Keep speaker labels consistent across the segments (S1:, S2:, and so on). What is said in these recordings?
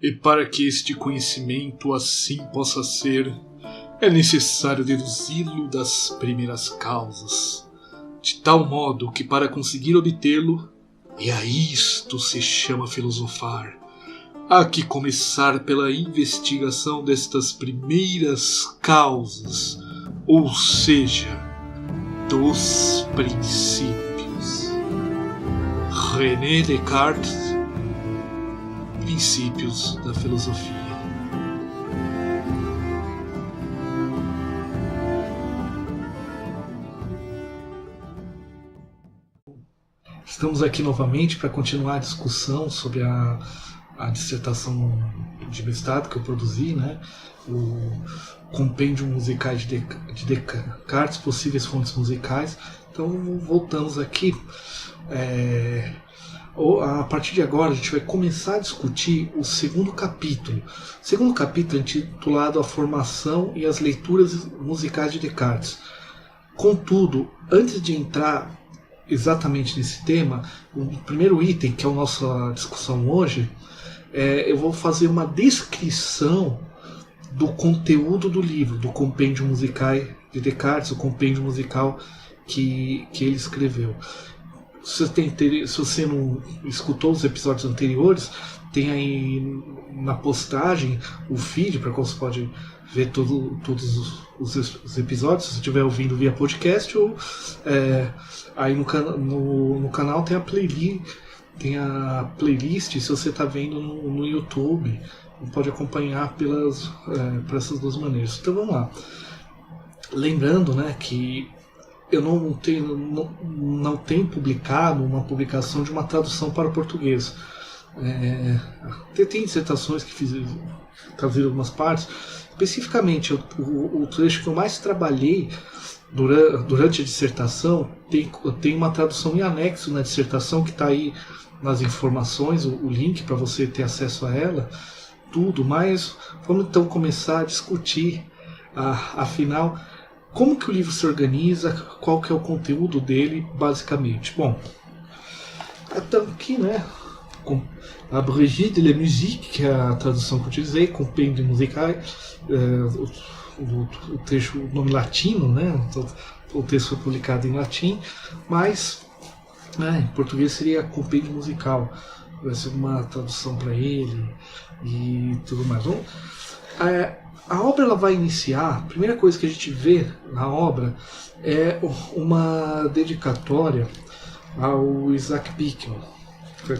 S1: E para que este conhecimento assim possa ser, é necessário deduzi-lo das primeiras causas, de tal modo que para conseguir obtê-lo, e a isto se chama filosofar, há que começar pela investigação destas primeiras causas, ou seja, dos princípios. René Descartes, Princípios da Filosofia. Estamos aqui novamente para continuar a discussão sobre a dissertação de mestrado que eu produzi, né? O Compêndio Musicais de Descartes, Possíveis Fontes Musicais. Então voltamos aqui. A partir de agora a gente vai começar a discutir o segundo capítulo. O segundo capítulo é intitulado A Formação e as Leituras Musicais de Descartes. Contudo, antes de entrar exatamente nesse tema, o primeiro item, que é a nossa discussão hoje, eu vou fazer uma descrição do conteúdo do livro, do Compêndio Musicais de Descartes, o compêndio musical que ele escreveu. Se você não escutou os episódios anteriores, tem aí na postagem o feed para qual você pode ver todos os episódios, se você estiver ouvindo via podcast, ou aí no canal tem a playlist, se você está vendo no YouTube, pode acompanhar por essas duas maneiras. Então vamos lá. Lembrando, né, que eu não tenho publicado uma publicação de uma tradução para o português. Tem dissertações que traduziram algumas partes. Especificamente, o trecho que eu mais trabalhei durante a dissertação tem uma tradução em anexo na dissertação que está aí nas informações, o link para você ter acesso a ela, tudo. Mas vamos então começar a discutir, afinal, como que o livro se organiza, qual que é o conteúdo dele, basicamente. Bom, então aqui, né, com Abrégé de la musique, que é a tradução que eu utilizei, Compêndio Musicais, o texto, o nome latino, né, o texto foi publicado em latim, mas em português seria Compêndio Musical, vai ser uma tradução para ele e tudo mais. Bom, a obra ela vai iniciar, a primeira coisa que a gente vê na obra é uma dedicatória ao Isaac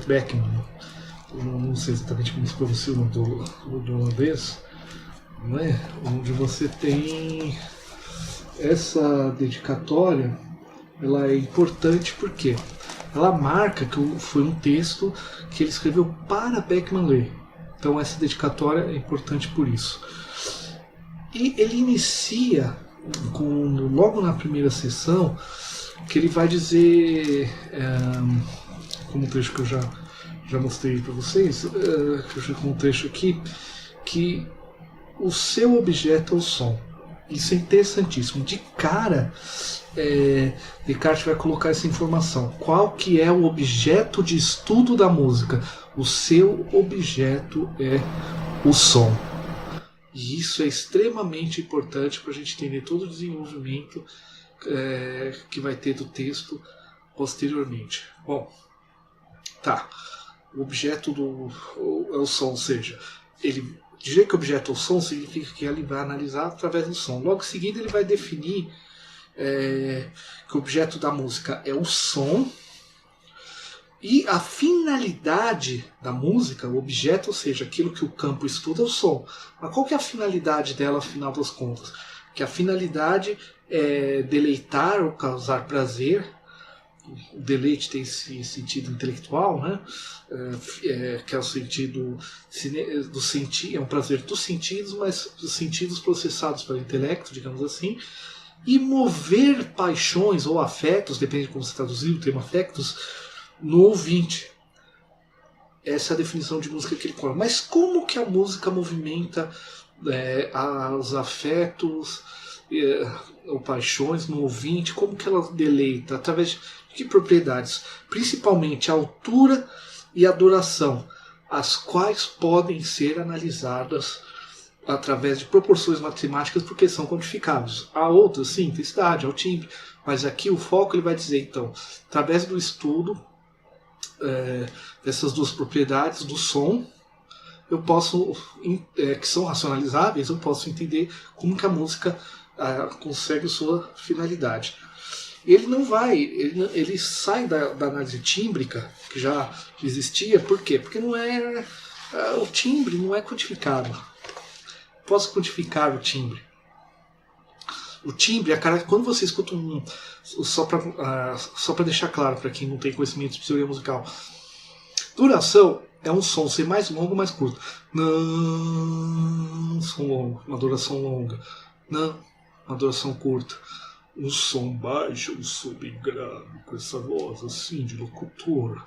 S1: Beckman, não sei exatamente como se pronuncia o nome do holandês, não é? Onde você tem essa dedicatória. Ela é importante porque ela marca que foi um texto que ele escreveu para Beckman ler. Então essa dedicatória é importante por isso. E ele inicia logo na primeira sessão, que ele vai dizer, como um trecho que eu já mostrei para vocês, como um trecho aqui, que o seu objeto é o som. Isso é interessantíssimo. De cara, Descartes vai colocar essa informação. Qual que é o objeto de estudo da música? O seu objeto é o som. E isso é extremamente importante para a gente entender todo o desenvolvimento que vai ter do texto posteriormente. Bom, tá. O objeto é o som, ou seja, dizer que o objeto é o som significa que ele vai analisar através do som. Logo em seguida ele vai definir que o objeto da música é o som, e a finalidade da música, o objeto, ou seja, aquilo que o campo estuda, é o som. Mas qual que é a finalidade dela, afinal das contas? Que a finalidade é deleitar ou causar prazer. O deleite tem esse sentido intelectual, né? Que é o sentido do sentir, é um prazer dos sentidos, mas dos sentidos processados pelo intelecto, digamos assim. E mover paixões ou afetos, depende de como você traduzir o termo afetos, no ouvinte. Essa é a definição de música que ele coloca. Mas como que a música movimenta os afetos ou paixões no ouvinte? Como que ela deleita? Através de que propriedades? Principalmente a altura e a duração. as quais podem ser analisadas através de proporções matemáticas porque são quantificáveis. Há outras, sim, intensidade, ao timbre, mas aqui o foco ele vai dizer, então, através do estudo dessas duas propriedades do som, eu posso, que são racionalizáveis, eu posso entender como que a música consegue sua finalidade. Ele não vai, ele sai da análise tímbrica, que já existia, por quê? Porque não é, o timbre não é quantificável. Posso quantificar o timbre. O timbre, quando você escuta só para deixar claro para quem não tem conhecimento de teoria musical, duração é um som ser mais longo ou mais curto. Não, som longo, uma duração longa. Não, uma duração curta. Um som baixo, um som bem grave, com essa voz assim de locutor,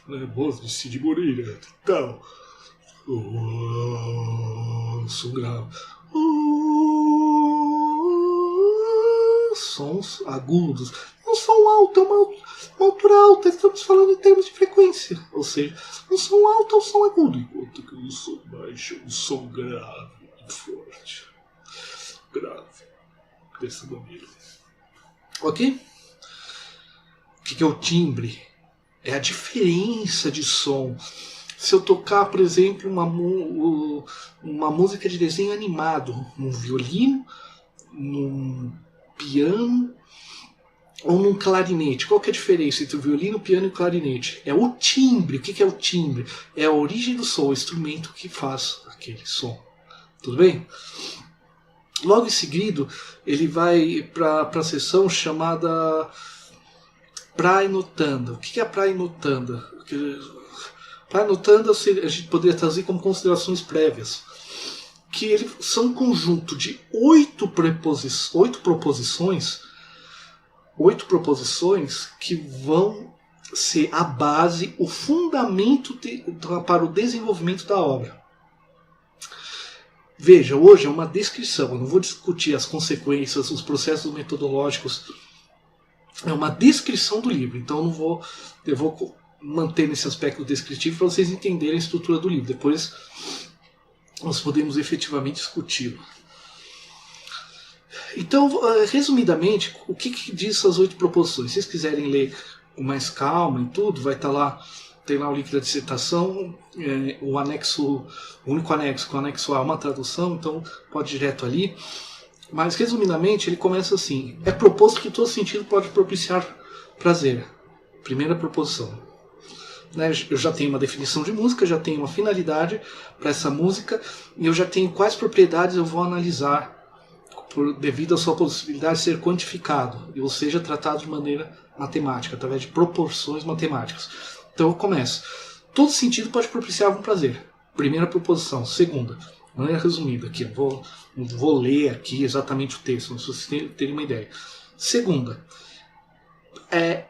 S1: né? Voz de Cid Moreira e tal. Som grave. Sons agudos. Um som alto é uma altura alta, estamos falando em termos de frequência. Ou seja, um som alto é um som agudo, enquanto que um som baixo é um som grave e forte. Grave. Desse domínio. Ok? O que é o timbre? É a diferença de som. Se eu tocar, por exemplo, uma música de desenho animado, num violino, num piano ou num clarinete, qual que é a diferença entre o violino, o piano e o clarinete? É o timbre. O que é o timbre? É a origem do som, o instrumento que faz aquele som. Tudo bem? Logo em seguida, ele vai para a seção chamada Prainotanda. O que é a Prainotanda? Prainotanda a gente poderia trazer como considerações prévias. Que ele são um conjunto de 8 proposições que vão ser a base, o fundamento para o desenvolvimento da obra. Veja, hoje é uma descrição, eu não vou discutir as consequências, os processos metodológicos, é uma descrição do livro, então eu vou manter nesse aspecto descritivo para vocês entenderem a estrutura do livro, depois nós podemos efetivamente discuti-lo. Então, resumidamente, o que diz essas 8 proposições? Se vocês quiserem ler com mais calma e tudo, vai estar lá. Tem lá o link da dissertação, o único anexo, com o anexo A é uma tradução, então pode ir direto ali. Mas, resumidamente, ele começa assim: é proposto que todo sentido pode propiciar prazer. Primeira proposição. Eu já tenho uma definição de música, já tenho uma finalidade para essa música, e eu já tenho quais propriedades eu vou analisar devido à sua possibilidade de ser quantificado, ou seja, tratado de maneira matemática, através de proporções matemáticas. Então eu começo. Todo sentido pode propiciar algum prazer. Primeira proposição. Segunda, de maneira resumida aqui, não vou ler aqui exatamente o texto, mas vocês terem uma ideia. Segunda,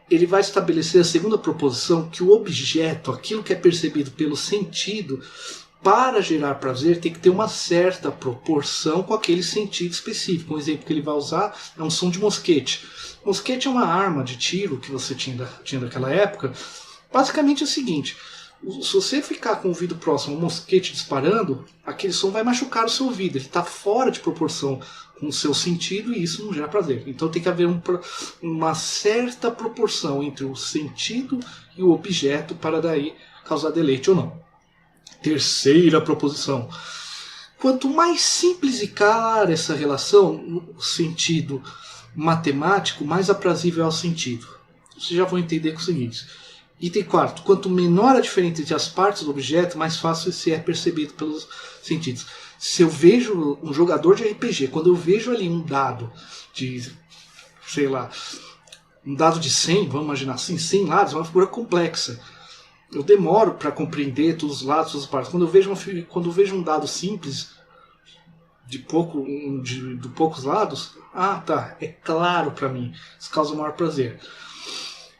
S1: ele vai estabelecer a segunda proposição que o objeto, aquilo que é percebido pelo sentido, para gerar prazer tem que ter uma certa proporção com aquele sentido específico. Um exemplo que ele vai usar é um som de mosquete. Mosquete é uma arma de tiro que você tinha naquela época. Basicamente é o seguinte: se você ficar com o ouvido próximo a um mosquete disparando, aquele som vai machucar o seu ouvido. Ele está fora de proporção com o seu sentido e isso não gera prazer. Então tem que haver uma certa proporção entre o sentido e o objeto para daí causar deleite ou não. Terceira proposição. Quanto mais simples e clara essa relação, no sentido matemático, mais aprazível é o sentido. Vocês já vão entender com o seguinte. Item quarto. Quanto menor a diferença entre as partes do objeto, mais fácil se é percebido pelos sentidos. Se eu vejo um jogador de RPG, quando eu vejo ali um dado de, sei lá, um dado de 100, vamos imaginar assim, 100 lados, é uma figura complexa. Eu demoro para compreender todos os lados, todas as partes. Quando eu vejo um dado simples, de poucos lados, tá, é claro para mim, isso causa maior prazer.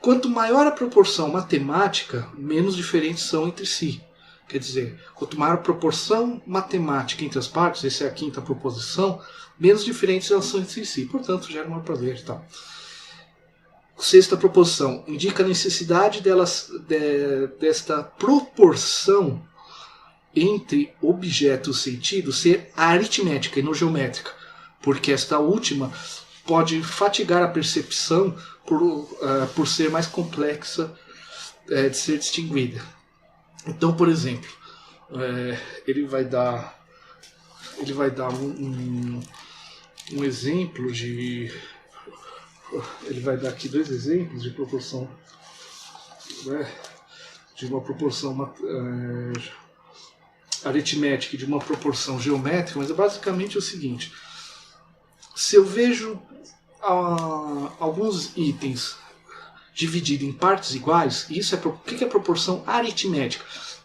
S1: Quanto maior a proporção matemática, menos diferentes são entre si. Quer dizer, quanto maior a proporção matemática entre as partes, essa é a quinta proposição, menos diferentes elas são entre si. Portanto, gera maior prazer e tal. Sexta proposição indica a necessidade desta proporção entre objeto e sentido ser a aritmética e não geométrica, porque esta última pode fatigar a percepção por ser mais complexa de ser distinguida. Então, por exemplo, ele vai dar um exemplo de... Ele vai dar aqui 2 exemplos de proporção, de uma proporção aritmética e de uma proporção geométrica, mas é basicamente o seguinte: se eu vejo alguns itens divididos em partes iguais, isso o que é proporção aritmética?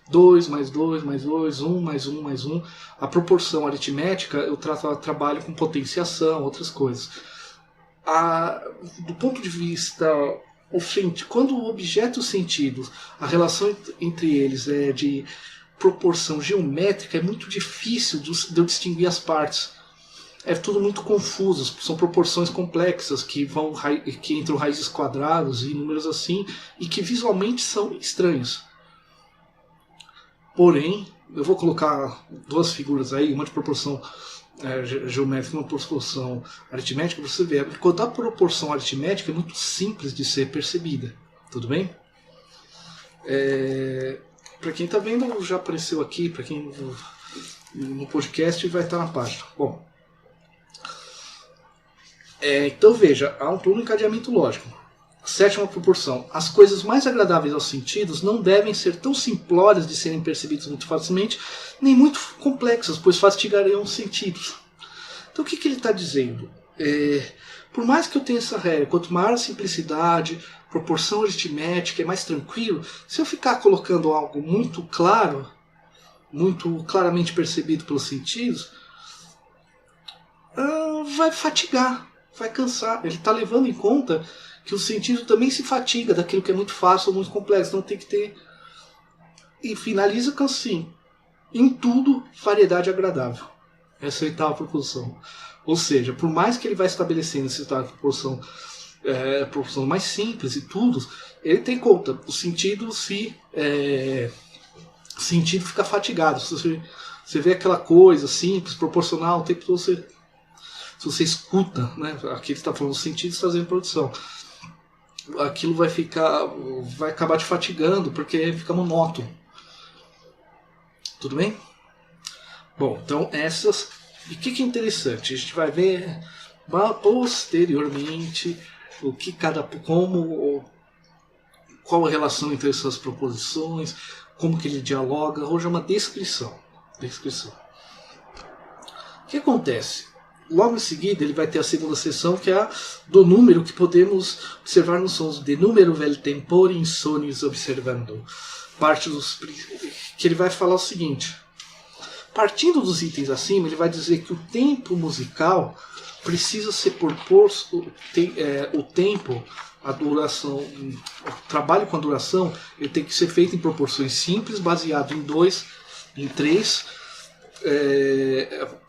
S1: 2 mais 2 mais 2, 1 mais 1 mais 1. A proporção aritmética eu trabalho com potenciação, outras coisas. Do ponto de vista quando o objeto e o sentido, a relação entre eles é de proporção geométrica, é muito difícil de eu distinguir as partes. É tudo muito confuso, são proporções complexas que entram raízes quadradas e números assim, e que visualmente são estranhos. Porém, eu vou colocar 2 figuras aí, uma de proporção geométrica e uma proporção aritmética, para você ver. Quando a proporção aritmética é muito simples de ser percebida. Tudo bem? Para quem está vendo, já apareceu aqui, para quem no podcast vai estar na página. Bom, então veja, há um plano encadeamento lógico. 7ª proporção. As coisas mais agradáveis aos sentidos não devem ser tão simplórias de serem percebidas muito facilmente, nem muito complexas, pois fatigariam os sentidos. Então o que ele está dizendo? Por mais que eu tenha essa regra, quanto maior a simplicidade, proporção aritmética, é mais tranquilo, se eu ficar colocando algo muito claro, muito claramente percebido pelos sentidos, vai fatigar, vai cansar. Ele está levando em conta que o sentido também se fatiga daquilo que é muito fácil ou muito complexo. Então tem que ter... E finaliza com assim: em tudo, variedade agradável. Essa é a 8ª proposição. Ou seja, por mais que ele vai estabelecendo essa 8ª proposição, proposição mais simples e tudo, ele tem conta. O sentido sentido fica fatigado. Se você vê aquela coisa simples, proporcional, o tempo todo se você escuta, né? Aqui ele está falando os sentidos fazendo produção. Aquilo vai acabar te fatigando, porque fica monótono. Tudo bem? Bom, então essas... E o que é interessante? A gente vai ver posteriormente qual a relação entre essas proposições, como que ele dialoga. Hoje é uma descrição. O que acontece? Logo em seguida ele vai ter a 2ª seção, que é a do número, que podemos observar nos sons de número vel tempore in sonis observando. Que ele vai falar o seguinte: partindo dos itens acima, ele vai dizer que o tempo musical precisa ser proposto, o tempo, a duração, o trabalho com a duração, ele tem que ser feito em proporções simples, baseado em 2, em 3,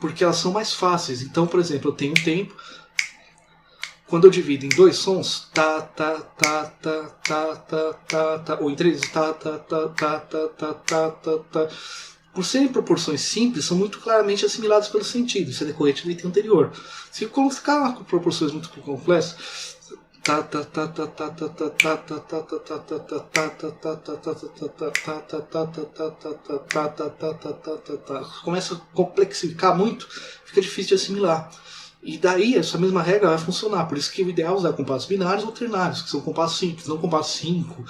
S1: porque elas são mais fáceis. Então, por exemplo, eu tenho um tempo, quando eu divido em 2 sons, ou em 3, por serem proporções simples, são muito claramente assimiladas pelo sentido. Isso é decorrente do item anterior. Se eu colocar com proporções muito complexas, começa a complexificar muito, fica difícil de assimilar. E daí essa mesma regra vai funcionar. Por isso que o ideal é usar compassos binários ou ternários, que são compassos simples, não compassos 5,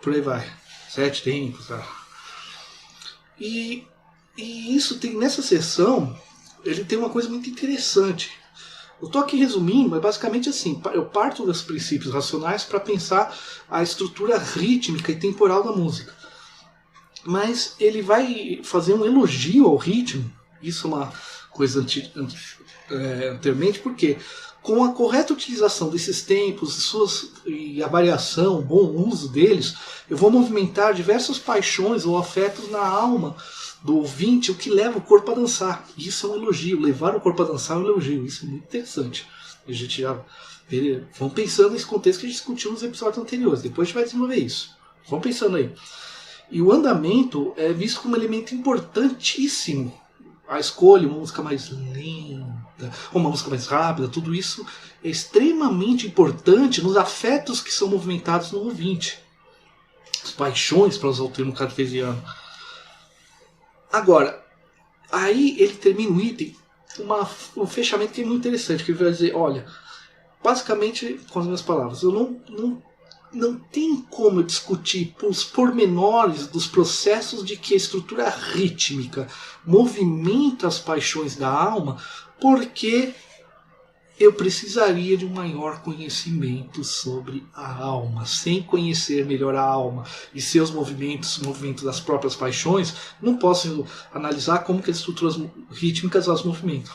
S1: por aí vai, 7 tempos. E isso tem, nessa seção, ele tem uma coisa muito interessante. Eu estou aqui resumindo, mas basicamente assim, eu parto dos princípios racionais para pensar a estrutura rítmica e temporal da música. Mas ele vai fazer um elogio ao ritmo, isso é uma coisa anteriormente, porque com a correta utilização desses tempos e a variação, o bom uso deles, eu vou movimentar diversas paixões ou afetos na alma do ouvinte, o que leva o corpo a dançar. Isso é um elogio. Levar o corpo a dançar é um elogio. Isso é muito interessante. A gente já vamos pensando nesse contexto que a gente discutiu nos episódios anteriores. Depois a gente vai desenvolver isso. Vamos pensando aí. E o andamento é visto como um elemento importantíssimo. A escolha, uma música mais lenta, uma música mais rápida, tudo isso é extremamente importante nos afetos que são movimentados no ouvinte. As paixões, para usar o termo cartesiano. Agora, aí ele termina o item, um fechamento que é muito interessante, que ele vai dizer, olha, basicamente, com as minhas palavras, eu não tem como eu discutir os pormenores dos processos de que a estrutura rítmica movimenta as paixões da alma, porque eu precisaria de um maior conhecimento sobre a alma. Sem conhecer melhor a alma e seus movimentos, o movimento das próprias paixões, não posso analisar como que as estruturas rítmicas as movimentam.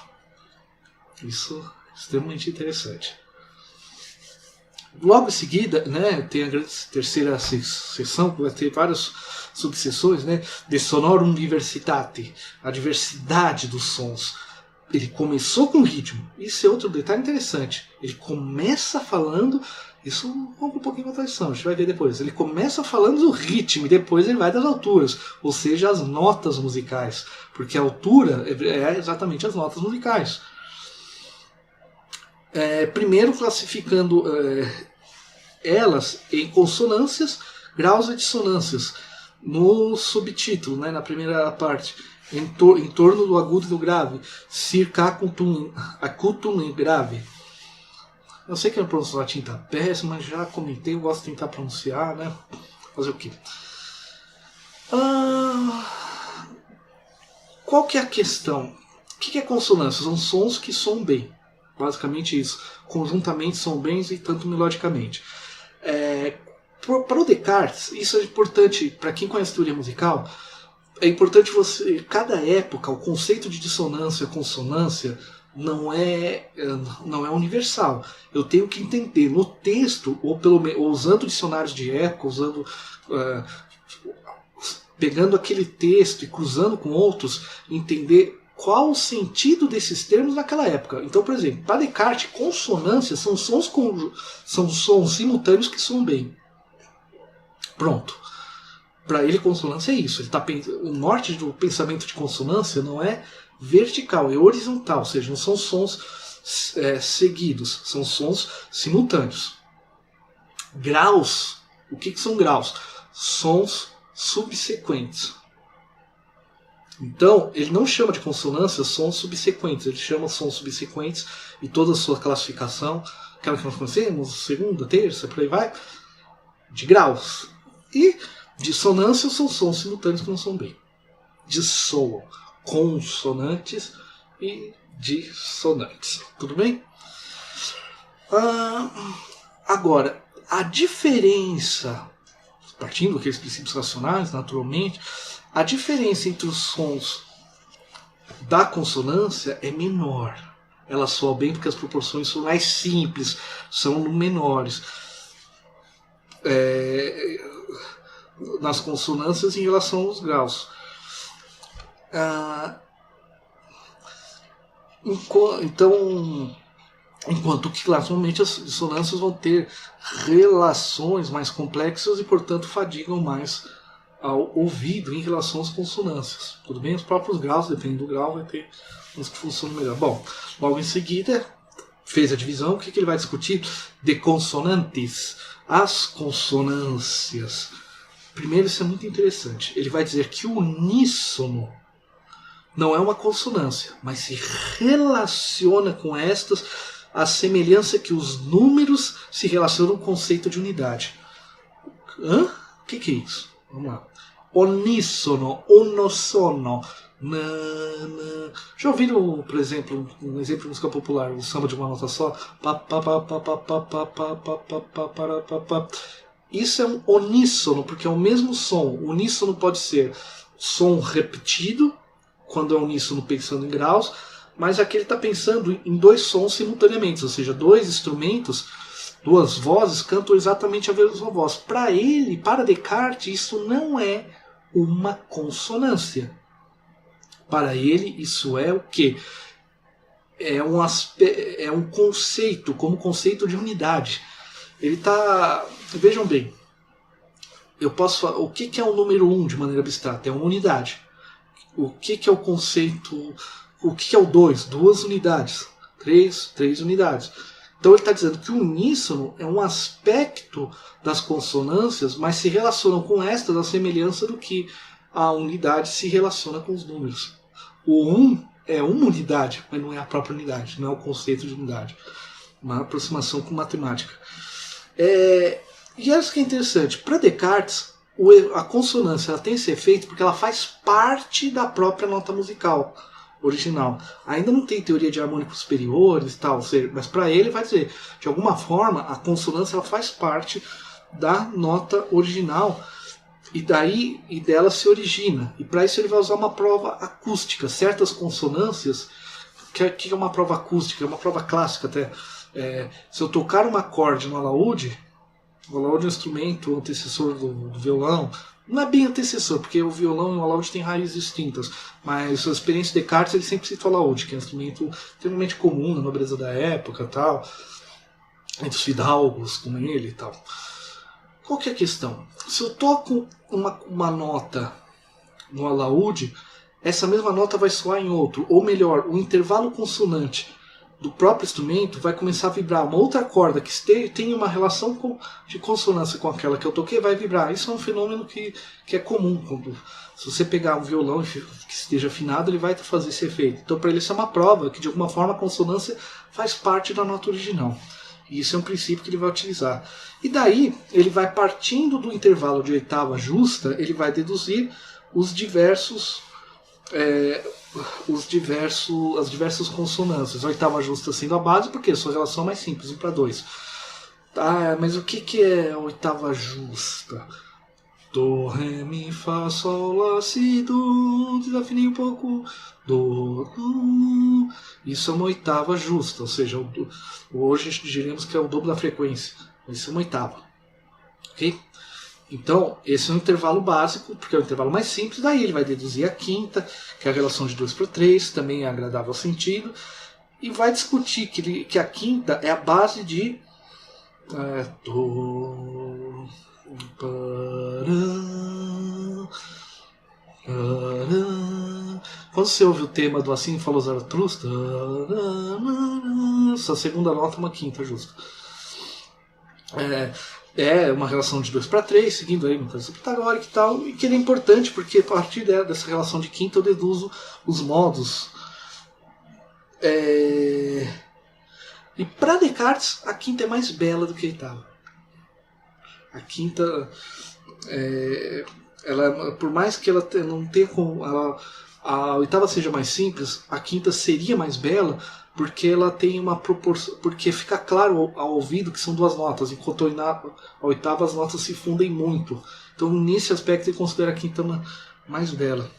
S1: Isso é extremamente interessante. Logo em seguida, né, tem a terceira seção, que vai ter várias subseções, né, de sonorum diversitate, a diversidade dos sons. Ele começou com ritmo. Isso é outro detalhe interessante. Ele começa falando, isso rompe um pouquinho com a tradição, a gente vai ver depois. Ele começa falando do ritmo e depois ele vai das alturas, ou seja, as notas musicais, porque a altura é exatamente as notas musicais. Primeiro classificando elas em consonâncias, graus e dissonâncias. No subtítulo, né, na primeira parte, em torno do agudo e do grave, circa acutum e grave. Eu sei que a pronúncia do latim está péssima, mas já comentei, eu gosto de tentar pronunciar, né? Fazer o quê? Qual que é a questão? O que é consonância? São sons que soam bem. Basicamente isso. Conjuntamente soam bem e tanto melodicamente. Para o Descartes, isso é importante, para quem conhece teoria musical, é importante você, cada época, o conceito de dissonância e consonância não é universal. Eu tenho que entender no texto, ou usando dicionários de época, pegando aquele texto e cruzando com outros, entender qual o sentido desses termos naquela época. Então, por exemplo, para Descartes, consonâncias são sons simultâneos que soam bem. Pronto. Para ele, consonância é isso. O norte do pensamento de consonância não é vertical, é horizontal, ou seja, não são sons seguidos, são sons simultâneos. Graus, o que são graus? Sons subsequentes. Então, ele não chama de consonância sons subsequentes, ele chama sons subsequentes e toda a sua classificação, aquela que nós conhecemos, segunda, terça, por aí vai, de graus. E dissonâncias são sons simultâneos que não são bem. Dissoam consonantes e dissonantes. Tudo bem? Agora, a diferença, partindo daqueles princípios racionais, naturalmente, a diferença entre os sons da consonância é menor. Ela soa bem porque as proporções são mais simples, são menores. Nas consonâncias em relação aos graus. Então, enquanto que naturalmente as dissonâncias vão ter relações mais complexas e, portanto, fadigam mais ao ouvido em relação às consonâncias. Tudo bem? Os próprios graus, dependendo do grau, vai ter uns que funcionam melhor. Bom, logo em seguida, fez a divisão, o que ele vai discutir? De consonantes, as consonâncias. Primeiro, isso é muito interessante. Ele vai dizer que o uníssono não é uma consonância, mas se relaciona com estas a semelhança que os números se relacionam com o conceito de unidade. O que é isso? Vamos lá. Uníssono, unossono. Já ouviram, por exemplo, um exemplo de música popular, o samba de uma nota só? Isso é um uníssono, porque é o mesmo som. O uníssono pode ser som repetido, quando é uníssono pensando em graus, mas aqui ele está pensando em dois sons simultaneamente, ou seja, dois instrumentos, duas vozes cantam exatamente a mesma voz. Para ele, para Descartes, isso não é uma consonância. Para ele, isso é o quê? É um conceito, como conceito de unidade. Ele está... Vejam bem, eu posso falar, o que é o número 1 de maneira abstrata? É uma unidade. O que é o conceito, o que é o 2? 2 unidades. 3 unidades. Então ele está dizendo que o uníssono é um aspecto das consonâncias, mas se relacionam com estas a semelhança do que a unidade se relaciona com os números. O 1 é uma unidade, mas não é a própria unidade, não é o conceito de unidade. Uma aproximação com matemática. E isso que é interessante. Para Descartes, a consonância ela tem esse efeito porque ela faz parte da própria nota musical original. Ainda não tem teoria de harmônicos superiores e tal, mas para ele vai dizer, de alguma forma, a consonância ela faz parte da nota original e dela se origina. E para isso ele vai usar uma prova acústica. Certas consonâncias, que é uma prova acústica, é uma prova clássica até. Se eu tocar um acorde no alaúde, o alaúde é um instrumento antecessor do violão. Não é bem antecessor, porque o violão e o alaúde têm raízes distintas. Mas a experiência de Descartes, ele sempre cita o alaúde, que é um instrumento extremamente comum na nobreza da época, tal, entre os fidalgos, como ele e tal. Qual que é a questão? Se eu toco uma nota no alaúde, essa mesma nota vai soar em outro. Ou melhor, o intervalo consonante do próprio instrumento vai começar a vibrar. Uma outra corda que tem uma relação de consonância com aquela que eu toquei vai vibrar. Isso é um fenômeno que é comum. Se você pegar um violão que esteja afinado, ele vai fazer esse efeito. Então, para ele, isso é uma prova que, de alguma forma, a consonância faz parte da nota original. E isso é um princípio que ele vai utilizar. E daí, ele vai partindo do intervalo de oitava justa, ele vai deduzir as diversas consonâncias. A oitava justa sendo a base, porque a sua relação é mais simples, 1/2. Mas o que é a oitava justa? Do, ré, mi, fá, sol, lá, si, do. Desafinei um pouco. Do. Isso é uma oitava justa, ou seja, hoje diríamos que é o dobro da frequência. Isso é uma oitava. Ok? Então, esse é um intervalo básico, porque é o intervalo mais simples. Daí ele vai deduzir a quinta, que é a relação de 2/3, também é agradável ao sentido. E vai discutir que a quinta é a base de do, quando você ouve o tema do Assim Falou Zaratustra, essa segunda nota é uma quinta justa. É uma relação de 2/3, seguindo aí uma coisa pitagórica e tal, e que ele é importante porque a partir dessa relação de quinta eu deduzo os modos. E para Descartes, a quinta é mais bela do que a oitava. A quinta, ela, por mais que ela não tenha como. A oitava seja mais simples, a quinta seria mais bela porque ela tem uma proporção. Porque fica claro ao ouvido que são duas notas, enquanto a oitava as notas se fundem muito. Então, nesse aspecto, ele considera a quinta mais bela.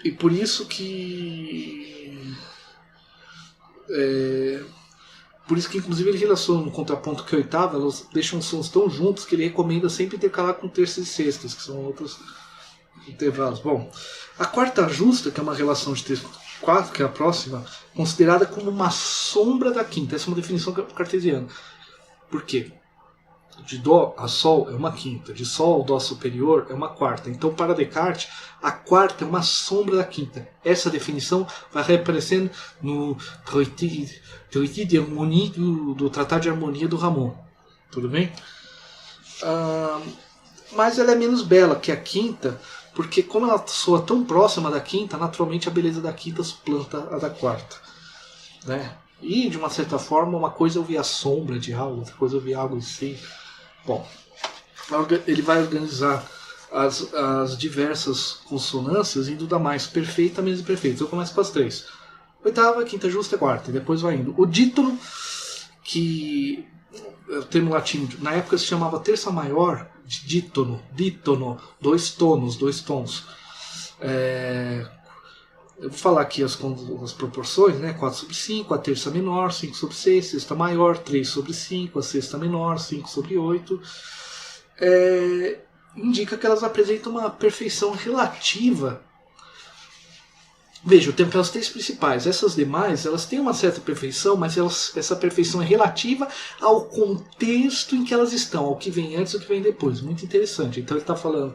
S1: E por isso que. Por isso que, inclusive, ele relaciona no contraponto que a oitava, elas deixam sons tão juntos que ele recomenda sempre intercalar com terças e sextas, que são outros intervalos. Bom, a quarta justa, que é uma relação de 4, que é a próxima, considerada como uma sombra da quinta. Essa é uma definição cartesiana. Por quê? De Dó a Sol é uma quinta, de Sol ao Dó superior é uma quarta. Então, para Descartes, a quarta é uma sombra da quinta. Essa definição vai reaparecendo no Traité de Harmonie do Tratado de Harmonia do Ramon. Tudo bem? Mas ela é menos bela que a quinta, porque como ela soa tão próxima da quinta, naturalmente a beleza da quinta suplanta a da quarta. Né? E, de uma certa forma, uma coisa é ouvir a sombra de algo, outra coisa é ouvir algo em si. Bom, ele vai organizar as diversas consonâncias indo da mais perfeita a menos imperfeita. Eu começo com as 3. Oitava, quinta justa e quarta. E depois vai indo. O dítono, que é o termo latino, na época se chamava terça maior, de dítono, 2 tonos, 2 tons. Eu vou falar aqui as proporções, né? 4/5, a terça menor, 5/6, sexta maior, 3/5, a sexta menor, 5/8. Indica que elas apresentam uma perfeição relativa Veja, eu tenho aquelas três principais. Essas demais, elas têm uma certa perfeição, mas essa perfeição é relativa ao contexto em que elas estão, ao que vem antes e ao que vem depois. Muito interessante. Então ele está falando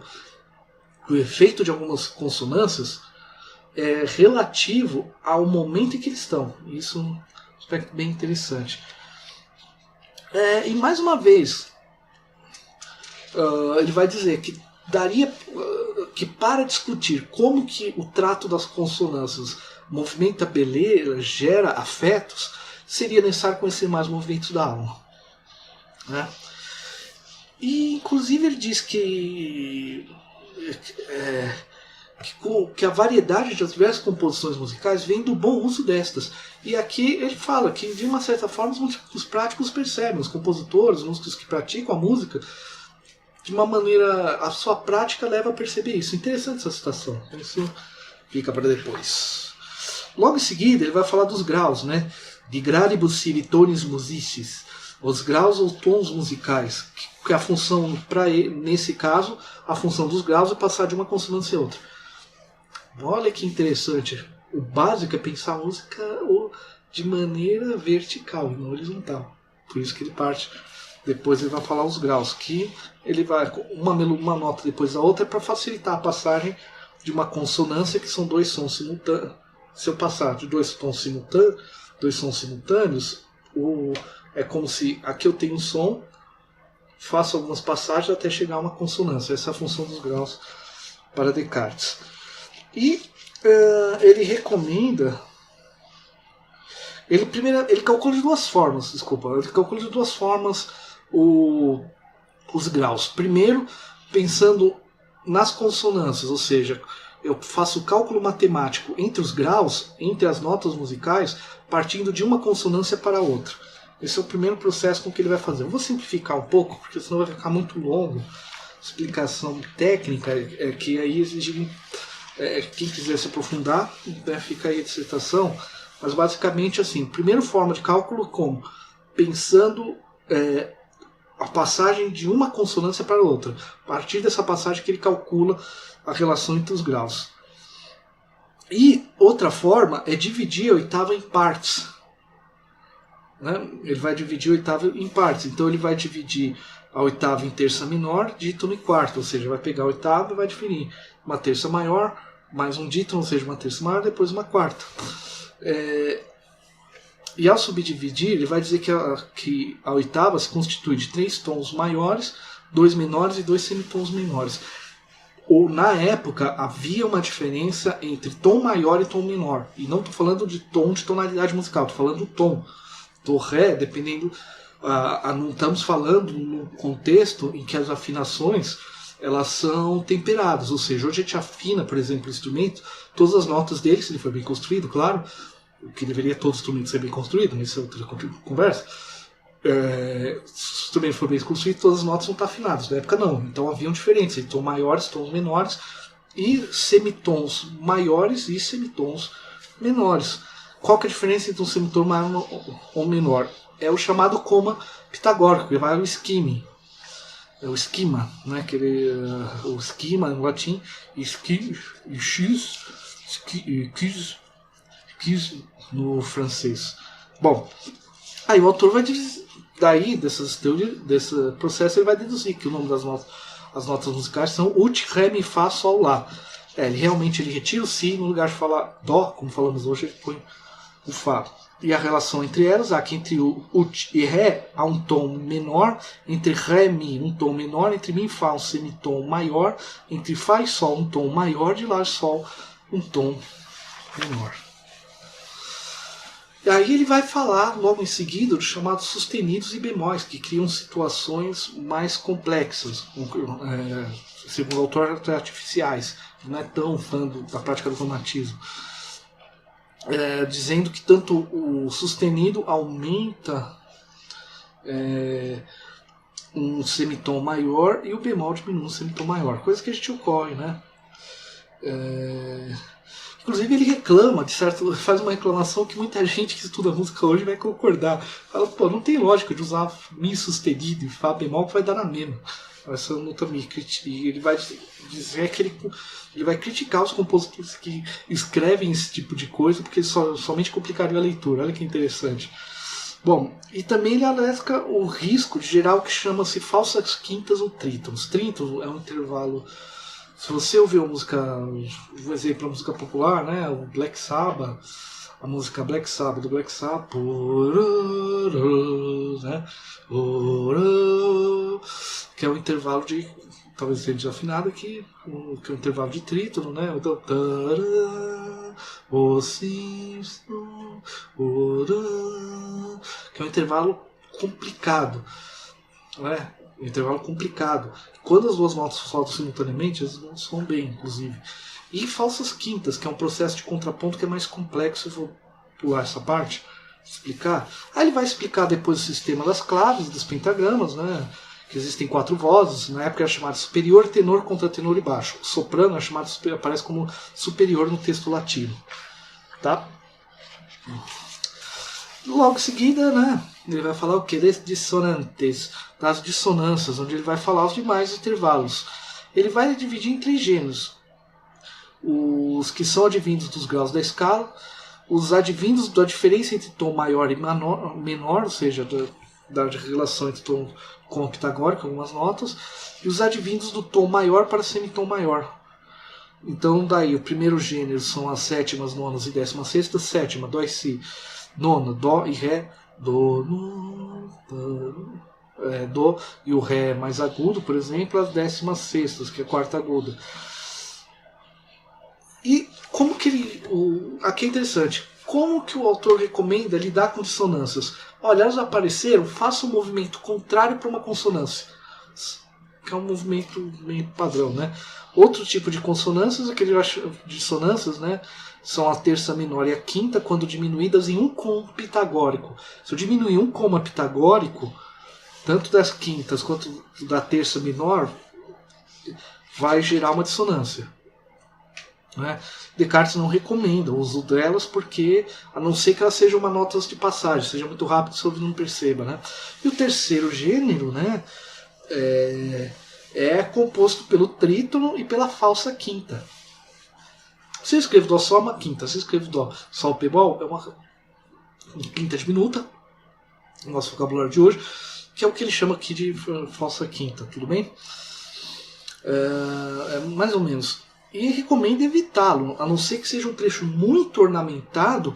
S1: que o efeito de algumas consonâncias é relativo ao momento em que eles estão. Isso é um aspecto bem interessante. E mais uma vez, ele vai dizer que daria que para discutir como que o trato das consonâncias movimenta a beleza, gera afetos, seria necessário conhecer mais movimentos da alma. Né? E inclusive ele diz que a variedade das diversas composições musicais vem do bom uso destas. E aqui ele fala que, de uma certa forma, os práticos percebem, os compositores, os músicos que praticam a música, de uma maneira, a sua prática leva a perceber isso. Interessante essa citação. Isso fica para depois. Logo em seguida, ele vai falar dos graus, né? De gradibus sibi tonis musicis. Os graus ou tons musicais. Que a função, nesse caso, a função dos graus é passar de uma consonância a outra. Olha que interessante. O básico é pensar a música de maneira vertical, não horizontal. Por isso que ele parte. Depois ele vai falar os graus, que ele vai uma nota depois da outra para facilitar a passagem de uma consonância, que são dois sons simultâneos. Se eu passar de dois sons simultâneos, é como se aqui eu tenho um som, faço algumas passagens até chegar a uma consonância. Essa é a função dos graus para Descartes. E ele recomenda. Ele calcula de duas formas, Ele calcula de duas formas os graus. Primeiro, pensando nas consonâncias, ou seja, eu faço o cálculo matemático entre os graus, entre as notas musicais, partindo de uma consonância para outra. Esse é o primeiro processo com que ele vai fazer. Eu vou simplificar um pouco, porque senão vai ficar muito longo. Explicação técnica, que aí exige. Quem quiser se aprofundar, fica aí a dissertação. Mas basicamente assim, primeira forma de cálculo como? Pensando a passagem de uma consonância para outra. A partir dessa passagem que ele calcula a relação entre os graus. E outra forma é dividir a oitava em partes. Né? Ele vai dividir a oitava em partes. Então ele vai dividir a oitava em terça menor, dítono e quarta. Ou seja, vai pegar a oitava e vai definir uma terça maior, mais um dítono, ou seja, uma terça maior, depois uma quarta. E ao subdividir, ele vai dizer que a oitava se constitui de 3 tons maiores, 2 menores e 2 semitons menores. Ou na época havia uma diferença entre tom maior e tom menor. E não estou falando de tom de tonalidade musical, estou falando do tom. Do ré, dependendo. Não estamos falando num contexto em que as afinações elas são temperadas. Ou seja, hoje a gente afina, por exemplo, o instrumento, todas as notas dele, se ele for bem construído, claro. O que deveria todo instrumento ser bem construído, isso é outra conversa. Se o instrumento for bem construído, todas as notas vão estar afinadas. Na época não, então haviam diferenças, tons maiores, tons menores, e semitons maiores e semitons menores. Qual que é a diferença entre um semitom maior ou menor? É o chamado coma pitagórico, que vai ao esquime. É o esquema, né? O esquema em latim, quis no francês. Bom, aí o autor vai daí dessas teorias, desse processo, ele vai deduzir que o nome das notas, as notas musicais são ut, ré, mi, fá, sol, lá. Ele retira o si, no lugar de falar dó, como falamos hoje, ele põe o fá. E a relação entre elas, aqui entre o ut e ré há um tom menor, entre ré e mi um tom menor, entre mi e fá um semitom maior, entre fá e sol um tom maior, de lá e sol um tom menor. E aí ele vai falar logo em seguida dos chamados sustenidos e bemóis, que criam situações mais complexas, segundo o autor, até artificiais. Não é tão fã da prática do cromatismo. Dizendo que tanto o sustenido aumenta um semitom maior e o bemol diminui um semitom maior, coisa que a gente ocorre, né? Inclusive ele reclama, faz uma reclamação que muita gente que estuda música hoje vai concordar. Fala, pô, não tem lógica de usar Mi sustenido e Fá bemol que vai dar na mesma. essa nota mi. E ele vai dizer que ele vai criticar os compositores que escrevem esse tipo de coisa, porque somente complicariam a leitura. Olha que interessante. Bom, e também ele alerta o risco de gerar o que chama-se falsas quintas ou trítonos. Trítono é um intervalo. Se você ouvir uma música, vou exemplo, a música popular, né, o Black Sabbath, a música Black Sabbath do Black Sabbath, né, que é um intervalo de, talvez seja desafinado aqui, que é um intervalo de trítono, né, que é um intervalo complicado, né? Um intervalo complicado. Quando as duas notas soltam simultaneamente, elas não soam bem, inclusive. E falsas quintas, que é um processo de contraponto que é mais complexo. Eu vou pular essa parte, explicar. Aí ele vai explicar depois o sistema das claves, dos pentagramas, né? Que existem 4 vozes. Na época era chamado superior, tenor, contratenor e baixo. O soprano é chamado, aparece como superior no texto latino. Tá? Logo em seguida, né, ele vai falar o que? Das dissonantes, das dissonâncias, onde ele vai falar os demais intervalos. Ele vai dividir em 3 gêneros. Os que são advindos dos graus da escala, os advindos da diferença entre tom maior e menor, ou seja, da relação entre tom com o pitagórico, algumas notas, e os advindos do tom maior para semitom maior. Então, daí, o primeiro gênero são as sétimas, nonas e 16ª. Sétima, dó e si. Nona, dó e ré. Dó, dó e o ré mais agudo, por exemplo, as 16ª, que é a quarta aguda. E como que ele... aqui é interessante. Como que o autor recomenda lidar com dissonâncias? Olha, elas apareceram, faça um movimento contrário para uma consonância. Que é um movimento meio padrão, né? Outro tipo de consonâncias, dissonâncias, né, são a terça menor e a quinta, quando diminuídas em um coma pitagórico. Se eu diminuir um coma pitagórico, tanto das quintas quanto da terça menor, vai gerar uma dissonância. Né? Descartes não recomenda o uso delas, porque, a não ser que elas sejam uma nota de passagem, seja muito rápido e o ouvido não perceba. Né? E o terceiro gênero, né, é composto pelo trítono e pela falsa quinta. Se eu escrevo dó sol é uma quinta, se eu escrevo dó sol bemol é uma quinta diminuta, no nosso vocabulário de hoje, que é o que ele chama aqui de falsa quinta, tudo bem? Mais ou menos. E recomendo evitá-lo, a não ser que seja um trecho muito ornamentado,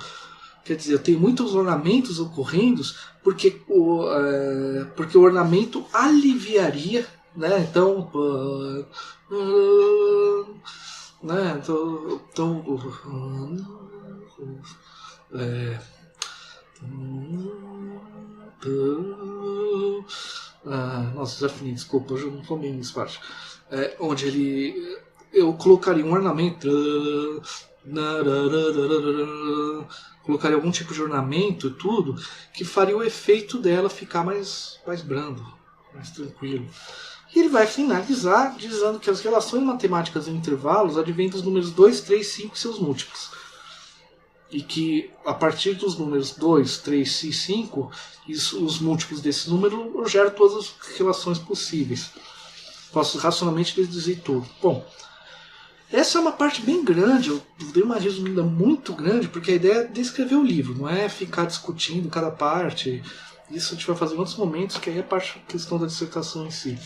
S1: quer dizer, eu tenho muitos ornamentos ocorrendo, porque o ornamento aliviaria, né? Então, né? Nossa, já fini, desculpa, hoje eu não estou bem nessa parte. Onde eu colocaria um ornamento, colocaria algum tipo de ornamento e tudo, que faria o efeito dela ficar mais brando, mais tranquilo. E ele vai finalizar dizendo que as relações matemáticas em intervalos advêm dos números 2, 3, 5 e seus múltiplos. E que a partir dos números 2, 3 e 5, os múltiplos desse número, eu gero todas as relações possíveis. Posso racionalmente deduzir tudo. Bom, essa é uma parte bem grande, eu dei uma resumida muito grande, porque a ideia é descrever o livro, não é ficar discutindo cada parte. Isso a gente vai fazer em outros momentos, que aí é a questão da dissertação em si.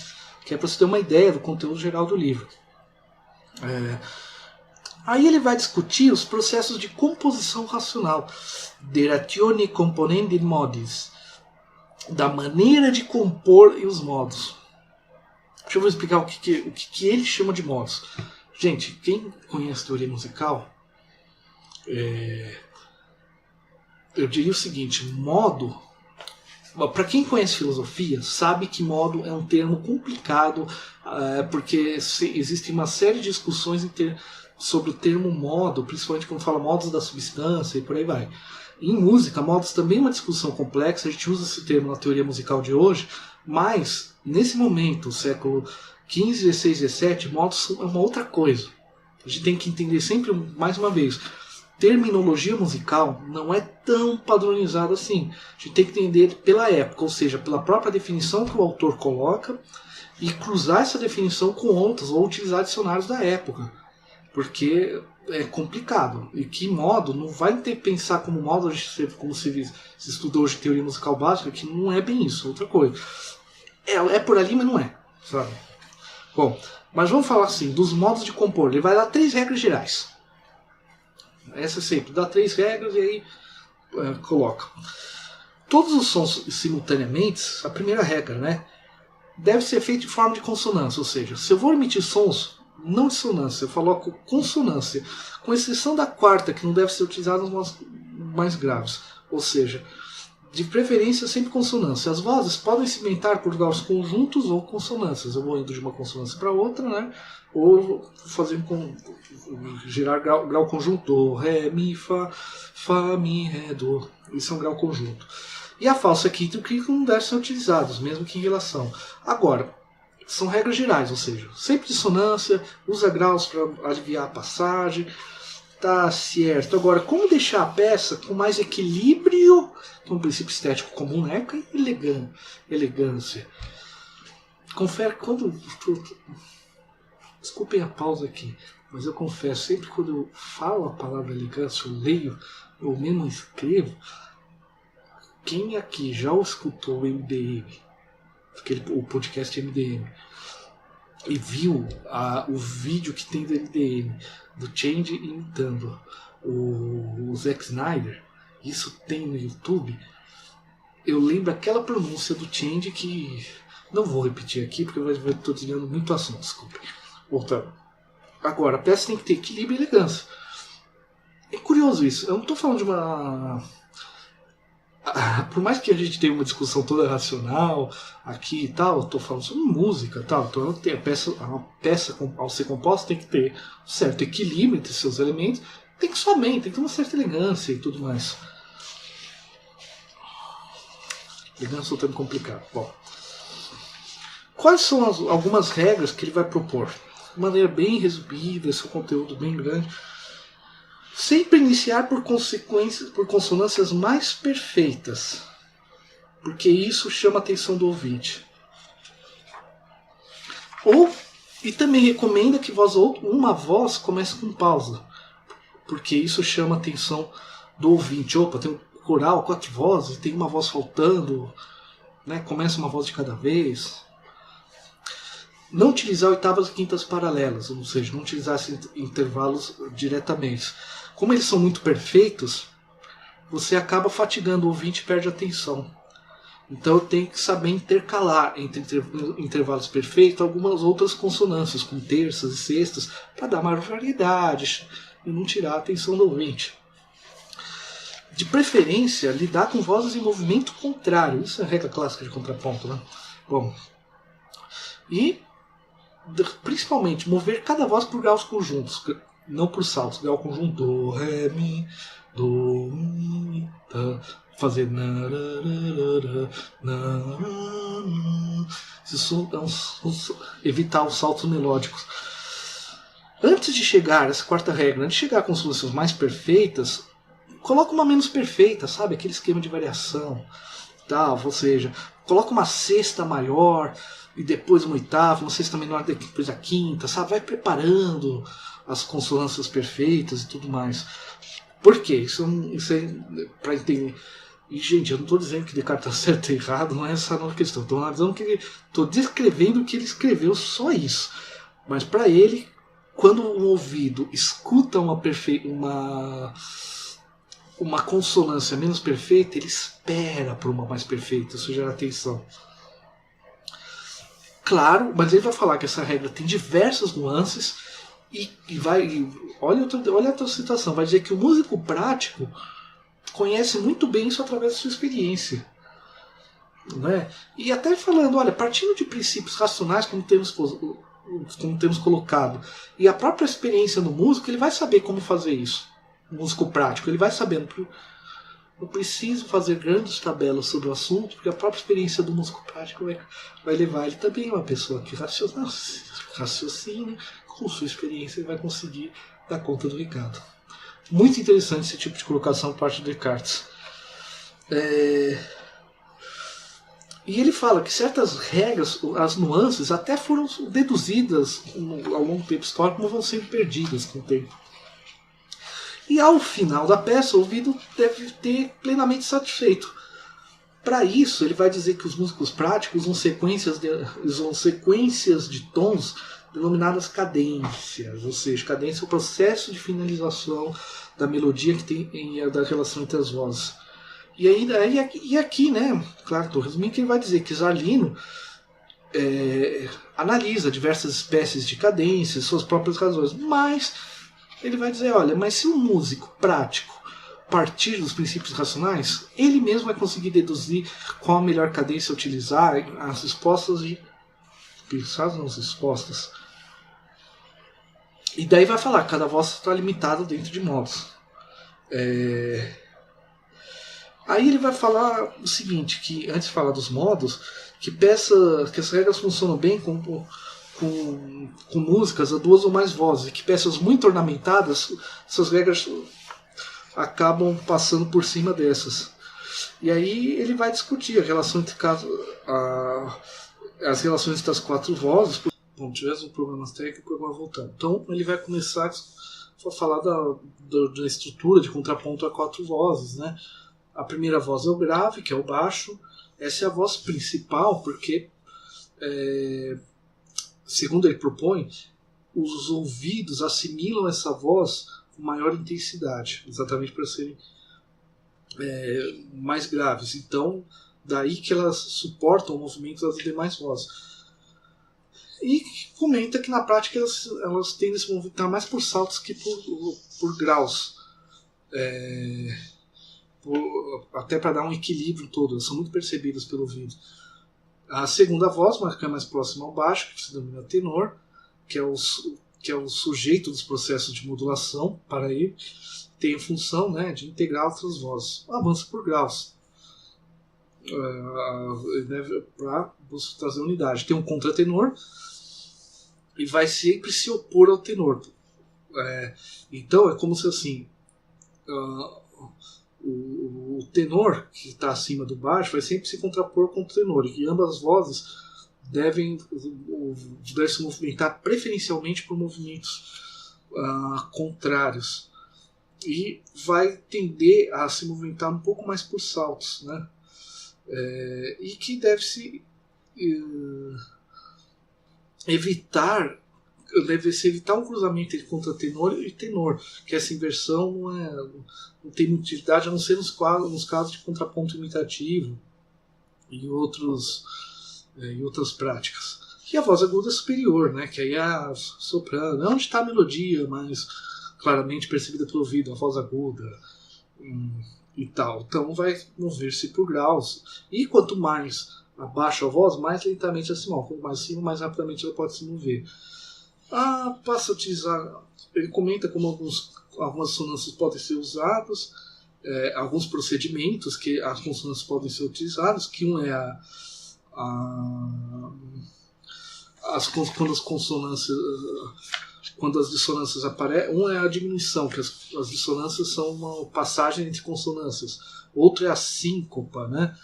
S1: Que é para você ter uma ideia do conteúdo geral do livro. Aí ele vai discutir os processos de composição racional, deratione componendi modis, da maneira de compor e os modos. Deixa eu explicar o que ele chama de modos. Gente, quem conhece teoria musical, eu diria o seguinte, modo... Para quem conhece filosofia, sabe que modo é um termo complicado, porque existe uma série de discussões sobre o termo modo, principalmente quando fala modos da substância e por aí vai. Em música, modos também é uma discussão complexa, a gente usa esse termo na teoria musical de hoje, mas nesse momento, século XV, XVI, XVII, modos é uma outra coisa. A gente tem que entender sempre, mais uma vez, terminologia musical não é tão padronizada assim. A gente tem que entender pela época, ou seja, pela própria definição que o autor coloca e cruzar essa definição com outras, ou utilizar dicionários da época, porque é complicado. E que modo, não vai ter que pensar como modo, como se estudou hoje teoria musical básica, que não é bem isso, outra coisa. É por ali, mas não é, sabe? Bom, mas vamos falar assim, dos modos de compor. Ele vai dar 3 regras gerais. Essa sempre, dá 3 regras e aí coloca. Todos os sons simultaneamente, a primeira regra, né? Deve ser feito em forma de consonância, ou seja, se eu vou emitir sons, não dissonância, eu coloco consonância, com exceção da quarta, que não deve ser utilizada nos mais graves, ou seja, de preferência sempre consonância. As vozes podem se inventar por graus conjuntos ou consonâncias, eu vou indo de uma consonância para outra, né? Ou fazer gerar grau conjunto, do, ré, mi, fá, mi, ré, do, isso é um grau conjunto. E a falsa quinta e o quinto não devem ser utilizados, mesmo que em relação. Agora, são regras gerais, ou seja, sempre dissonância, usa graus para aliviar a passagem, tá certo. Agora, como deixar a peça com mais equilíbrio, que é um princípio estético comum, né? Elegância. Confere quando... Desculpem a pausa aqui, mas eu confesso, sempre quando eu falo a palavra elegância, eu leio, ou mesmo escrevo, quem aqui já escutou o MDM, o podcast MDM, e viu o vídeo que tem do MDM, do Change imitando o Zack Snyder, isso tem no YouTube, eu lembro aquela pronúncia do Change que não vou repetir aqui porque eu estou desviando muito assunto, desculpe. Voltando. Agora, a peça tem que ter equilíbrio e elegância. É curioso isso, eu não estou falando de uma... Por mais que a gente tenha uma discussão toda racional aqui e tal, eu estou falando sobre música e tal, então a peça ao ser composta tem que ter um certo equilíbrio entre seus elementos, tem que ter uma certa elegância e tudo mais. Elegância é um termo complicado. Bom, quais são algumas regras que ele vai propor? De maneira bem resumida, esse é um conteúdo bem grande. Sempre iniciar por consonâncias mais perfeitas, porque isso chama a atenção do ouvinte. E também recomenda que uma voz comece com pausa, porque isso chama a atenção do ouvinte. Opa, tem um coral, 4 vozes, tem uma voz faltando, né? Começa uma voz de cada vez. Não utilizar oitavas e quintas paralelas, ou seja, não utilizar esses intervalos diretamente. Como eles são muito perfeitos, você acaba fatigando o ouvinte e perde a atenção. Então eu tenho que saber intercalar entre intervalos perfeitos algumas outras consonâncias, com terças e sextas, para dar maior variedade e não tirar a atenção do ouvinte. De preferência, lidar com vozes em movimento contrário. Isso é a regra clássica de contraponto, né? Bom, e principalmente mover cada voz por graus conjuntos, não por saltos. Grau conjunto, do, ré, mi, do, mi, tá. Fazer isso evitar os saltos melódicos. Antes de chegar, essa quarta regra, antes de chegar com soluções mais perfeitas, coloca uma menos perfeita, sabe? Aquele esquema de variação, tal, ou seja, coloca uma sexta maior e depois uma oitava, uma sexta menor depois a quinta, sabe? Vai preparando as consonâncias perfeitas e tudo mais. Por quê? Isso é para entender. E, gente, eu não estou dizendo que Descartes está certo ou errado, não é essa a questão. Estou analisando estou descrevendo o que ele escreveu, só isso. Mas para ele, quando um ouvido escuta uma consonância menos perfeita, ele espera por uma mais perfeita, isso gera atenção. Claro, mas ele vai falar que essa regra tem diversas nuances e vai. Olha a outra situação, vai dizer que o músico prático conhece muito bem isso através da sua experiência. Né? E até falando, olha, partindo de princípios racionais, como temos colocado, e a própria experiência do músico, ele vai saber como fazer isso. O músico prático, ele vai sabendo. Não preciso fazer grandes tabelas sobre o assunto, porque a própria experiência do músico prático vai levar ele também a uma pessoa que raciocina, com sua experiência ele vai conseguir dar conta do recado. Muito interessante esse tipo de colocação por parte de Descartes. E ele fala que certas regras, as nuances, até foram deduzidas ao longo do tempo histórico, mas vão sendo perdidas com o tempo. E ao final da peça, o ouvido deve ter plenamente satisfeito. Para isso, ele vai dizer que os músicos práticos usam sequências de tons denominadas cadências, ou seja, cadência é o processo de finalização da melodia que tem da relação entre as vozes. E aqui, né, claro, estou resumindo que ele vai dizer que Zarlino analisa diversas espécies de cadências, suas próprias razões, mas ele vai dizer, olha, mas se um músico prático partir dos princípios racionais, ele mesmo vai conseguir deduzir qual a melhor cadência a utilizar, as respostas de... pensadas nas respostas. E daí vai falar que cada voz está limitada dentro de modos. Aí ele vai falar o seguinte, que antes de falar dos modos, que as regras funcionam bem com músicas a duas ou mais vozes, e que peças muito ornamentadas, essas regras acabam passando por cima dessas. E aí ele vai discutir a relação entre as relações entre as quatro vozes. Bom, tivemos um problema técnico, agora voltando. Então ele vai começar a falar da estrutura de contraponto a quatro vozes, né? A primeira voz é o grave, que é o baixo. Essa é a voz principal, porque, segundo ele propõe, os ouvidos assimilam essa voz com maior intensidade, exatamente para serem mais graves. Então, daí que elas suportam o movimento das demais vozes. E comenta que na prática elas tendem a se movimentar mais por saltos que por graus. Até para dar um equilíbrio todo, elas são muito percebidas pelo ouvido. A segunda voz, que é mais próxima ao baixo, que se denomina tenor, que é o sujeito dos processos de modulação para ele, tem a função, né, de integrar outras vozes. Avança por graus, para trazer unidade. Tem um contratenor e vai sempre se opor ao tenor. Então é como se assim, o tenor que está acima do baixo vai sempre se contrapor com o tenor, e ambas as vozes devem se movimentar preferencialmente por movimentos contrários, e vai tender a se movimentar um pouco mais por saltos, né? E que deve-se evitar um cruzamento entre contratenor e tenor, que essa inversão não tem muita utilidade, a não ser nos casos de contraponto imitativo e outras práticas. E a voz aguda superior, né, que aí é a soprano, é onde está a melodia mais claramente percebida pelo ouvido, a voz aguda e tal. Então vai mover-se por graus, e quanto mais abaixo a voz, mais lentamente ela se move. Quanto mais acima, mais rapidamente ela pode se mover. Passa a utilizar. Ele comenta como algumas dissonâncias podem ser usadas, alguns procedimentos que as consonâncias podem ser utilizadas, que um é quando as dissonâncias aparecem, um é a diminuição, que as dissonâncias são uma passagem entre consonâncias. Outro é a síncopa, né?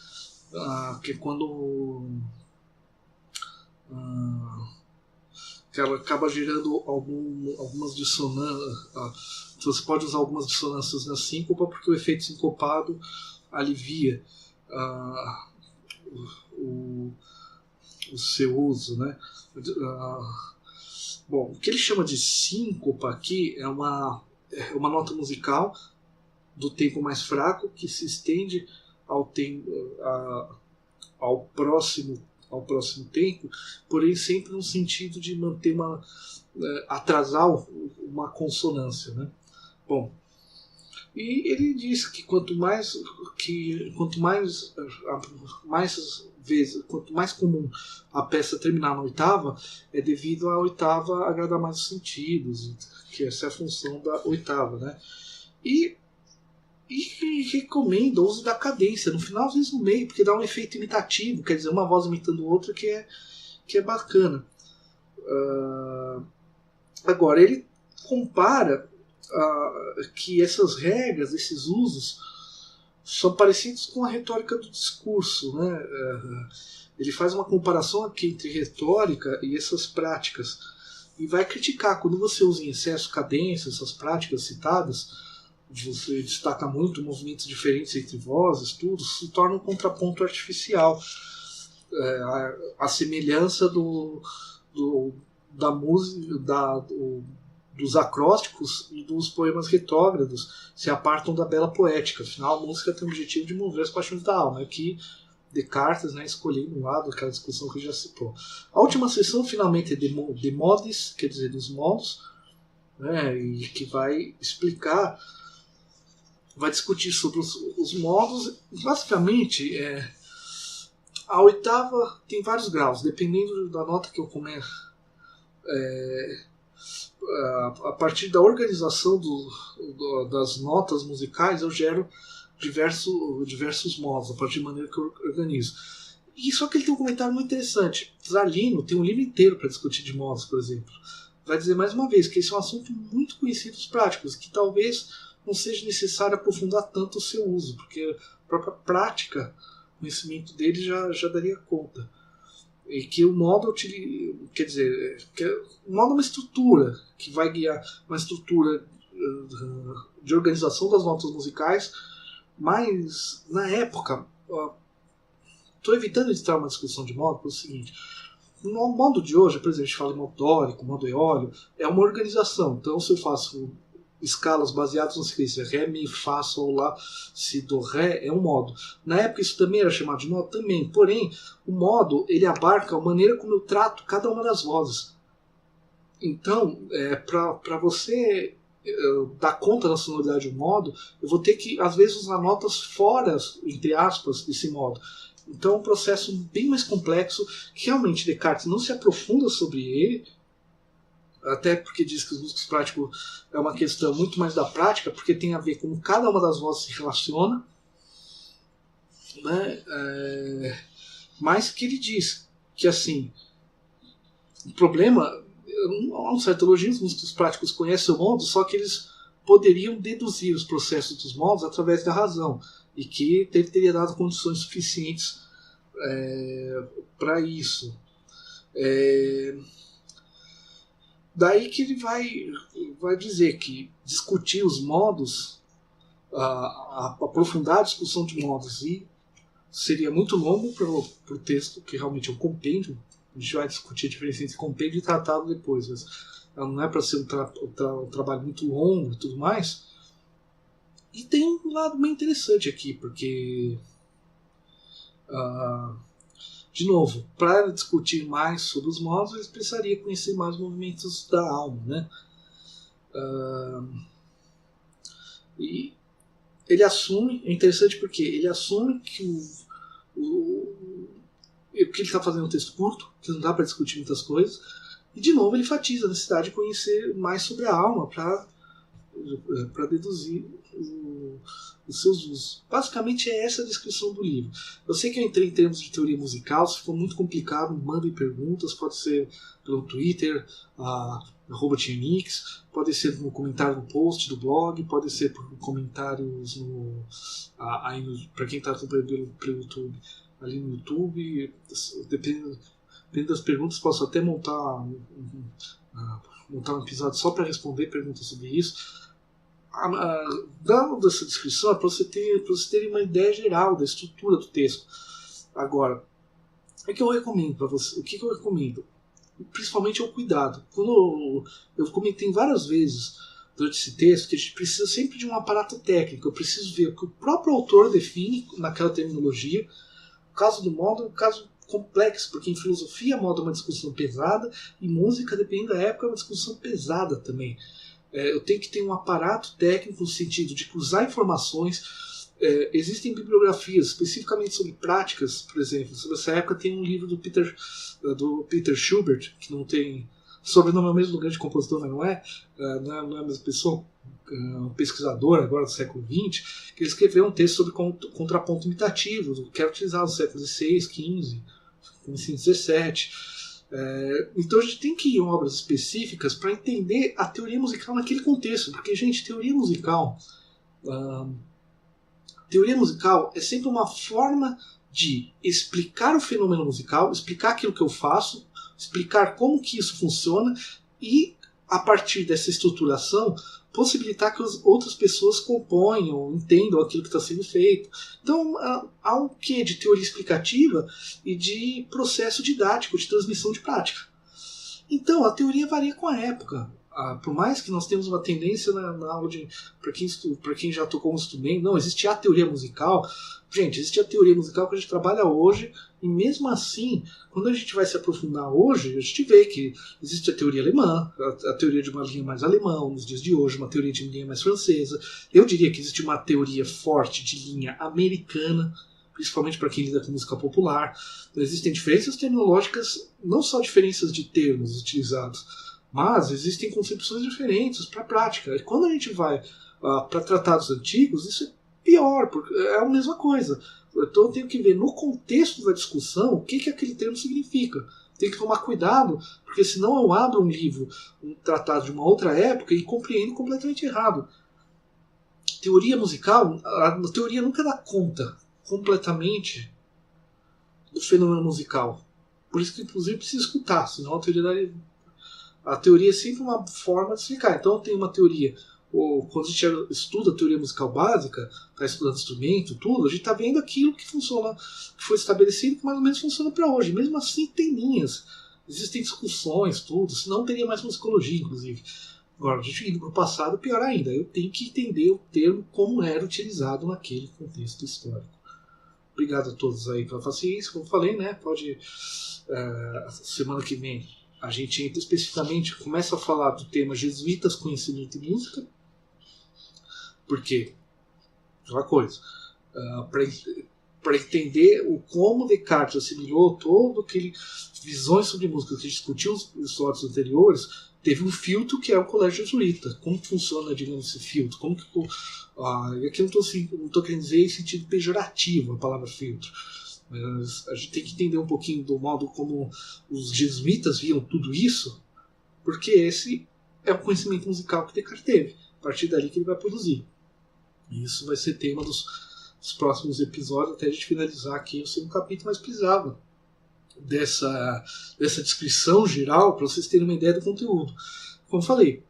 S1: Que é quando que ela acaba gerando algumas dissonâncias. Você pode usar algumas dissonâncias na síncopa, porque o efeito sincopado alivia o seu uso, né? Bom, o que ele chama de síncopa aqui é uma nota musical do tempo mais fraco que se estende ao próximo tempo, porém sempre no sentido de manter atrasar uma consonância, né? Bom, e ele diz que quanto mais comum a peça terminar na oitava, é devido à oitava agradar mais os sentidos, que essa é a função da oitava, né? E recomenda o uso da cadência, no final às vezes no meio, porque dá um efeito imitativo, quer dizer, uma voz imitando outra que é bacana. Agora, ele compara que essas regras, esses usos, são parecidos com a retórica do discurso, né? Ele faz uma comparação aqui entre retórica e essas práticas e vai criticar quando você usa em excesso cadência, essas práticas citadas, você destaca muito movimentos diferentes entre vozes, tudo se torna um contraponto artificial. A semelhança da música, dos acrósticos e dos poemas retógrados se apartam da bela poética. Afinal, a música tem o objetivo de mover as paixões da alma. Aqui, Descartes, né, escolhendo um lado, aquela discussão que já citou. A última sessão, finalmente, é de modes, quer dizer, dos modos, né, e que vai explicar, vai discutir sobre os modos. Basicamente, a oitava tem vários graus, dependendo da nota que eu começo. A partir da organização das notas musicais, eu gero diversos modos, a partir da maneira que eu organizo. E só que ele tem um comentário muito interessante. Zalino tem um livro inteiro para discutir de modos, por exemplo. Vai dizer mais uma vez que esse é um assunto muito conhecido dos práticos, que talvez não seja necessário aprofundar tanto o seu uso, porque a própria prática, o conhecimento dele já daria conta. E que o modo, quer dizer, o modo é uma estrutura que vai guiar, uma estrutura de organização das notas musicais, mas na época, estou evitando de entrar uma discussão de modo pelo seguinte: no modo de hoje, por exemplo, a gente fala em modo dórico, modo eólio, é uma organização. Então, se eu faço escalas baseadas na sequência Ré, Mi, Fá, Sol, Lá, Si, Do, Ré, é um modo. Na época isso também era chamado de modo também, porém o modo ele abarca a maneira como eu trato cada uma das vozes. Então, para você dar conta da sonoridade do modo, eu vou ter que às vezes usar notas fora, entre aspas, desse modo. Então é um processo bem mais complexo, que realmente Descartes não se aprofunda sobre ele, até porque diz que os músicos práticos é uma questão muito mais da prática, porque tem a ver com cada uma das vozes se relaciona, né? Mas que ele diz que assim, o problema, há um certo elogio, os músicos práticos conhecem o modo, só que eles poderiam deduzir os processos dos modos através da razão, e que ele teria dado condições suficientes para isso. Daí que ele vai dizer que discutir os modos, aprofundar a discussão de modos, e seria muito longo para o texto, que realmente é um compêndio. A gente vai discutir a diferença entre compêndio e tratado depois, mas não é para ser um trabalho muito longo e tudo mais. E tem um lado bem interessante aqui, porque de novo, para discutir mais sobre os modos, eles precisariam conhecer mais os movimentos da alma, né? E ele assume, é interessante porque ele assume que que ele está fazendo um texto curto, que não dá para discutir muitas coisas, e de novo ele enfatiza a necessidade de conhecer mais sobre a alma para deduzir os seus usos. Basicamente é essa a descrição do livro. Eu sei que eu entrei em termos de teoria musical, se for muito complicado, mandem perguntas, pode ser pelo Twitter, @tmix, pode ser no comentário no post do blog, pode ser por comentários para quem está acompanhando pelo YouTube, ali no YouTube, dependendo das perguntas, posso até montar um episódio só para responder perguntas sobre isso. Dando essa descrição é para você terem uma ideia geral da estrutura do texto. Agora, o que eu recomendo para você? O que eu recomendo? Principalmente é o cuidado. Quando eu comentei várias vezes durante esse texto que a gente precisa sempre de um aparato técnico. Eu preciso ver o que o próprio autor define naquela terminologia. O caso do modo é um caso complexo, porque em filosofia modo é uma discussão pesada, e música, dependendo da época, é uma discussão pesada também. Eu tenho que ter um aparato técnico no sentido de cruzar informações. Existem bibliografias especificamente sobre práticas, por exemplo. Sobre essa época tem um livro do Peter Schubert, que não tem sobrenome, é o mesmo grande compositor, mas não é a mesma pessoa, um pesquisador agora do século XX, que ele escreveu um texto sobre contraponto imitativo, que era utilizado no século XVI, XV, XVII. Então a gente tem que ir em obras específicas para entender a teoria musical naquele contexto, porque, gente, teoria musical teoria musical é sempre uma forma de explicar o fenômeno musical, explicar aquilo que eu faço, explicar como que isso funciona e, a partir dessa estruturação, possibilitar que as outras pessoas componham, entendam aquilo que está sendo feito. Então há um quê de teoria explicativa e de processo didático, de transmissão de prática. Então a teoria varia com a época. Por mais que nós temos uma tendência na aula de... Para quem já tocou um instrumento, não, existe a teoria musical. Gente, existe a teoria musical que a gente trabalha hoje, e mesmo assim, quando a gente vai se aprofundar hoje, a gente vê que existe a teoria alemã, a teoria de uma linha mais alemã, nos dias de hoje, uma teoria de linha mais francesa. Eu diria que existe uma teoria forte de linha americana, principalmente para quem lida com música popular. Existem diferenças terminológicas, não só diferenças de termos utilizados, mas existem concepções diferentes para a prática. E quando a gente vai para tratados antigos, isso é pior, porque é a mesma coisa. Então eu tenho que ver no contexto da discussão o que aquele termo significa. Tem que tomar cuidado, porque senão eu abro um livro, um tratado de uma outra época e compreendo completamente errado. Teoria musical, a teoria nunca dá conta completamente do fenômeno musical. Por isso que, inclusive, precisa escutar, senão a teoria é sempre uma forma de explicar. Então, eu tenho uma teoria, ou quando a gente estuda a teoria musical básica, está estudando instrumento, tudo, a gente está vendo aquilo que funciona, que foi estabelecido, que mais ou menos funciona para hoje. Mesmo assim, tem linhas, existem discussões, tudo, senão teria mais musicologia, inclusive. Agora, a gente indo para o passado, pior ainda, eu tenho que entender o termo como era utilizado naquele contexto histórico. Obrigado a todos aí pela paciência, como eu falei, né? Pode, semana que vem, a gente entra especificamente, começa a falar do tema jesuítas, conhecimento e música, porque, aquela coisa, para entender como Descartes assimilou todo aquele visões sobre música que a gente discutiu nos episódios anteriores, teve um filtro que é o colégio jesuíta. Como que funciona, digamos, esse filtro? Como que, e aqui eu não estou querendo dizer em sentido pejorativo a palavra filtro. Mas a gente tem que entender um pouquinho do modo como os jesuítas viam tudo isso, porque esse é o conhecimento musical que Descartes teve. A partir dali que ele vai produzir. E isso vai ser tema dos próximos episódios, até a gente finalizar aqui o segundo capítulo, mas precisava dessa descrição geral para vocês terem uma ideia do conteúdo. Como falei,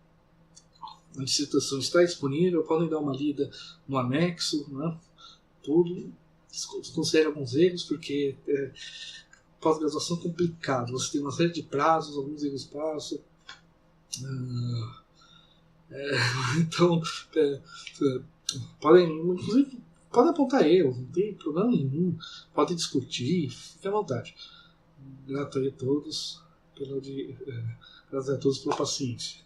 S1: a dissertação está disponível, podem dar uma lida no anexo, né? Tudo. Considere alguns erros, porque pós-graduação é complicado. Você tem uma série de prazos, alguns erros passam. Então, inclusive, podem apontar erros, não tem problema nenhum. Podem discutir, fique à vontade. Grato a todos pela paciência.